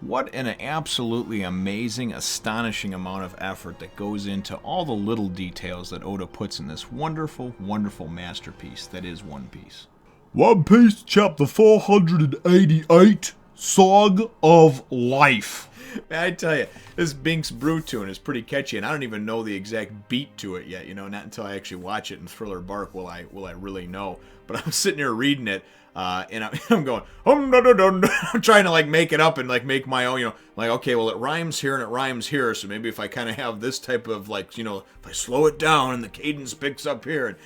What an absolutely amazing, astonishing amount of effort that goes into all the little details that Oda puts in this wonderful, wonderful masterpiece that is One Piece. One Piece Chapter 488, Song of Life. Man, I tell you, this Binks Brew tune is pretty catchy, and I don't even know the exact beat to it yet. Not until I actually watch it in Thriller Bark will I really know. But I'm sitting here reading it, and I'm going, I'm trying to make it up and make my own. Okay, well it rhymes here and it rhymes here, so maybe if I kind of have this type of if I slow it down and the cadence picks up here. And,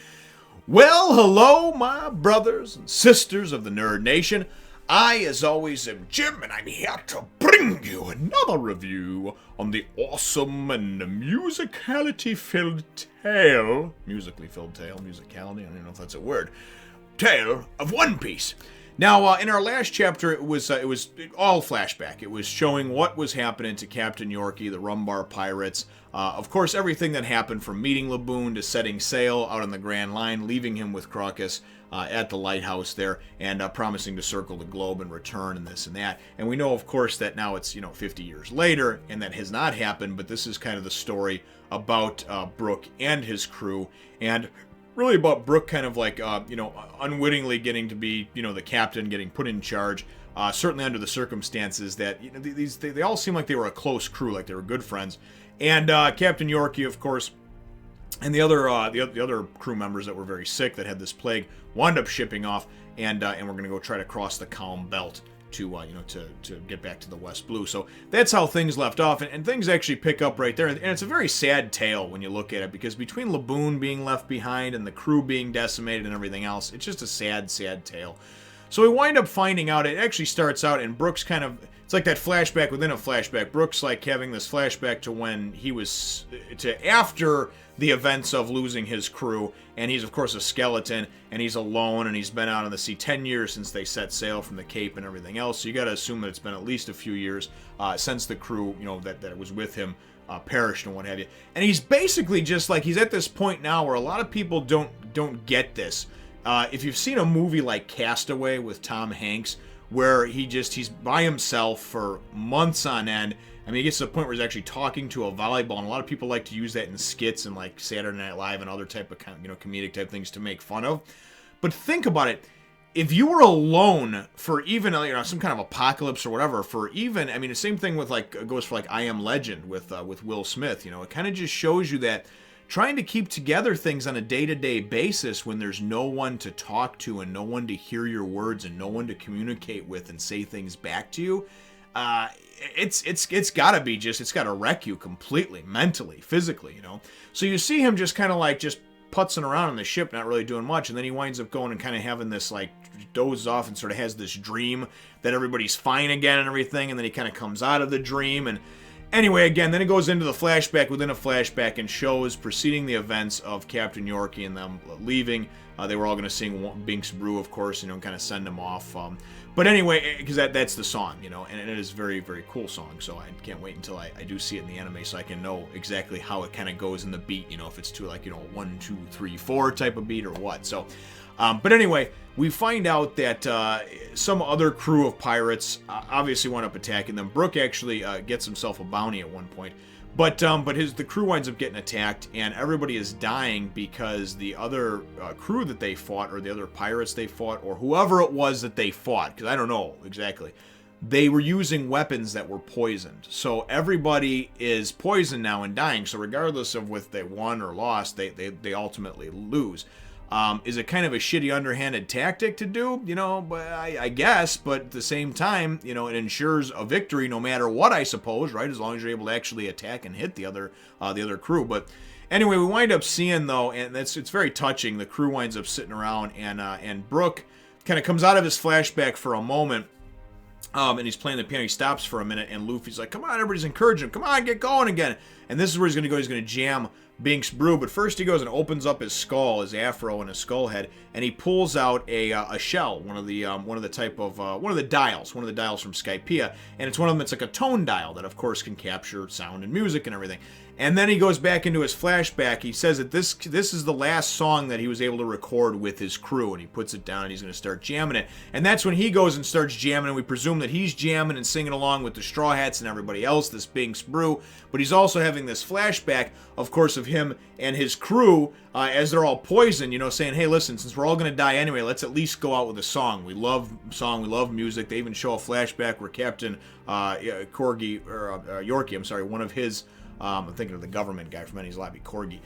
well, hello, my brothers and sisters of the Nerd Nation. I, as always, am Jim, and I'm here to bring you another review on the awesome and musicality-filled tale, musicality, I don't even know if that's a word, tale of One Piece. Now, in our last chapter, it was all flashback. It was showing what was happening to Captain Yorkie, the Rumbar Pirates. Of course, everything that happened from meeting Laboon to setting sail out on the Grand Line, leaving him with Crocus at the lighthouse there, and promising to circle the globe and return and this and that. And we know, of course, that now it's 50 years later, and that has not happened. But this is kind of the story about Brook and his crew, and really about Brook kind of unwittingly getting to be, the captain, getting put in charge, certainly under the circumstances that, they all seem like they were a close crew, like they were good friends. And Captain Yorkie, of course, and the other crew members that were very sick, that had this plague, wound up shipping off, and we're going to go try to cross the Calm Belt to get back to the West Blue. So that's how things left off, and things actually pick up right there. And it's a very sad tale when you look at it, because between Laboon being left behind and the crew being decimated and everything else, it's just a sad, sad tale. So we wind up finding out, it actually starts out, and Brooks kind of, it's like that flashback within a flashback. Brooks having this flashback to when he was, after the events of losing his crew, and he's of course a skeleton, and he's alone, and he's been out on the sea 10 years since they set sail from the Cape and everything else. So you got to assume that it's been at least a few years since the crew, that was with him perished and what have you. And he's basically just he's at this point now where a lot of people don't get this. If you've seen a movie like Castaway with Tom Hanks, where he's by himself for months on end. I mean, he gets to the point where he's actually talking to a volleyball, and a lot of people like to use that in skits and Saturday Night Live and other type of comedic type things to make fun of. But think about it. If you were alone for even some kind of apocalypse or whatever, the same thing with goes for I Am Legend with Will Smith. It kind of just shows you that trying to keep together things on a day-to-day basis when there's no one to talk to and no one to hear your words and no one to communicate with and say things back to you, it's gotta be it's gotta wreck you completely, mentally, physically, So you see him just kind of just putzing around on the ship, not really doing much, and then he winds up going and kind of having this dozes off and sort of has this dream that everybody's fine again and everything, and then he kind of comes out of the dream. And anyway, again, then it goes into the flashback within a flashback and shows preceding the events of Captain Yorkie and them leaving. They were all going to sing Binks Brew, of course, kind of send them off. But anyway, because that's the song, and it is a very, very cool song. So I can't wait until I do see it in the anime so I can know exactly how it kind of goes in the beat, if it's to 1, 2, 3, 4 type of beat or what. So, but anyway, we find out that some other crew of pirates obviously wound up attacking them. Brook actually gets himself a bounty at one point. But the crew winds up getting attacked, and everybody is dying because the other crew that they fought, or the other pirates they fought, or whoever it was that they fought, because I don't know exactly, they were using weapons that were poisoned. So everybody is poisoned now and dying. So regardless of whether they won or lost, they ultimately lose. Is it kind of a shitty underhanded tactic to do? But I guess, but at the same time, it ensures a victory no matter what, I suppose, right? As long as you're able to actually attack and hit the other crew. But anyway, we wind up seeing, though, and it's very touching, the crew winds up sitting around, and Brook kind of comes out of his flashback for a moment, and he's playing the piano. He stops for a minute, and Luffy's like, come on, everybody's encouraging him. Come on, get going again. And this is where he's going to go. He's going to jam Binks Brew, but first he goes and opens up his skull, his afro and his skull head, and he pulls out a shell, one of the dials from Skypiea, and it's one of them. It's like a tone dial that, of course, can capture sound and music and everything. And then he goes back into his flashback. He says that this is the last song that he was able to record with his crew, and he puts it down and he's going to start jamming it. And that's when he goes and starts jamming, and we presume that he's jamming and singing along with the Straw Hats and everybody else, this Binks Brew. But he's also having this flashback, of course, of him and his crew as they're all poisoned, you know, saying, hey, listen, since we're all going to die anyway, let's at least go out with a song. We love song, we love music. They even show a flashback where Captain Yorkie, one of his... I'm thinking of the government guy from Ennie's Lobby, Corgi.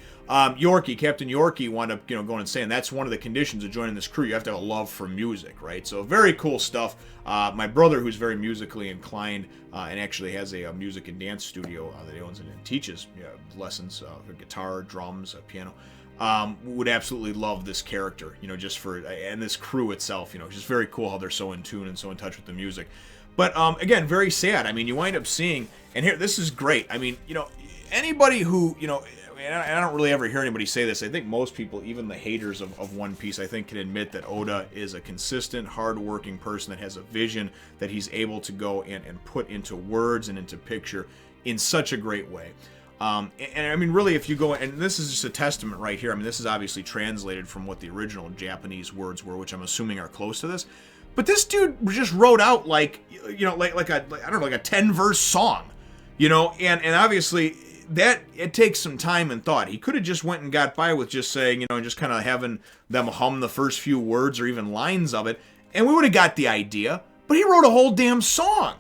Captain Yorkie wound up, going and saying that's one of the conditions of joining this crew. You have to have a love for music, right? So very cool stuff. My brother, who's very musically inclined and actually has a music and dance studio that he owns and teaches lessons for guitar, drums, piano, would absolutely love this character, just for, and this crew itself, just very cool how they're so in tune and so in touch with the music. But again, very sad. I mean, you wind up seeing, and here, this is great. I mean, anybody who, and I don't really ever hear anybody say this. I think most people, even the haters of One Piece, I think can admit that Oda is a consistent, hard-working person that has a vision that he's able to go and put into words and into picture in such a great way. And I mean, really, if you go, and this is just a testament right here. I mean, this is obviously translated from what the original Japanese words were, which I'm assuming are close to this. But this dude just wrote out like a 10-verse song, and obviously that it takes some time and thought. He could have just went and got by with just saying, and just kind of having them hum the first few words or even lines of it, and we would have got the idea. But he wrote a whole damn song,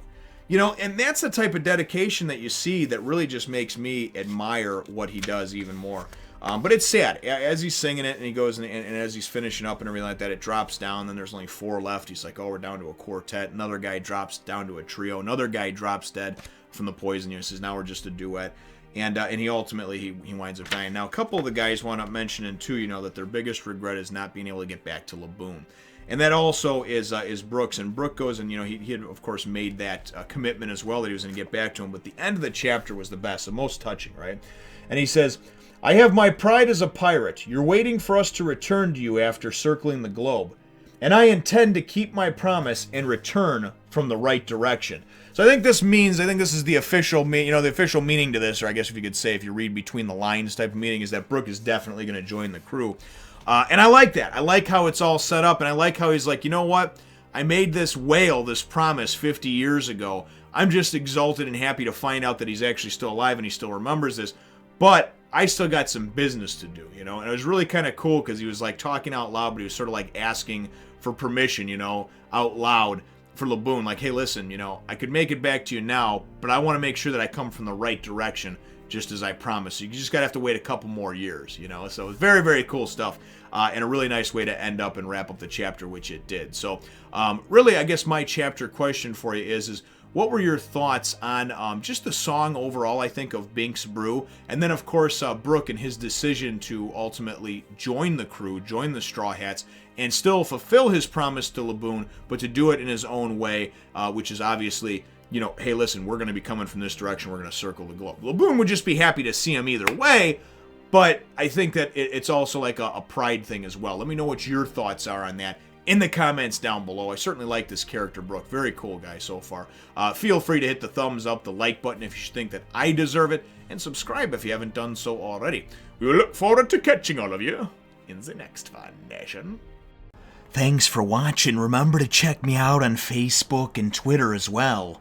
and that's the type of dedication that you see that really just makes me admire what he does even more. But it's sad. As he's singing it and he goes and as he's finishing up and everything like that, it drops down. Then there's only 4 left. He's like, oh, we're down to a quartet. Another guy drops down to a trio. Another guy drops dead from the poison. He says, now we're just a duet. And he ultimately, he winds up dying. Now, a couple of the guys wound up mentioning, too, that their biggest regret is not being able to get back to Laboon. And that also is Brooks. And Brooke goes and, he had, of course, made that commitment as well that he was going to get back to him. But the end of the chapter was the best, the most touching, right? And he says, I have my pride as a pirate. You're waiting for us to return to you after circling the globe. And I intend to keep my promise and return from the right direction. So I think this is the official, the official meaning to this, or I guess if you could say, if you read between the lines type of meaning, is that Brooke is definitely going to join the crew. And I like that. I like how it's all set up, and I like how he's like, you know what? I made this promise 50 years ago. I'm just exalted and happy to find out that he's actually still alive and he still remembers this. But I still got some business to do, and it was really kind of cool because he was like talking out loud, but he was sort of like asking for permission, out loud for Laboon, like, hey, listen, I could make it back to you now, but I want to make sure that I come from the right direction, just as I promised. So you just gotta have to wait a couple more years, So it's very, very cool stuff, and a really nice way to end up and wrap up the chapter, which it did. So, really, I guess my chapter question for you is what were your thoughts on just the song overall, I think, of Binks Brew? And then, of course, Brooke and his decision to ultimately join the crew, join the Straw Hats, and still fulfill his promise to Laboon, but to do it in his own way, which is obviously, hey, listen, we're going to be coming from this direction. We're going to circle the globe. Laboon would just be happy to see him either way, but I think that it's also like a pride thing as well. Let me know what your thoughts are on that in the comments down below. I certainly like this character, Brooke. Very cool guy so far. Feel free to hit the thumbs up, the like button if you think that I deserve it, and subscribe if you haven't done so already. We will look forward to catching all of you in the next Fun Nation. Thanks for watching. Remember to check me out on Facebook and Twitter as well.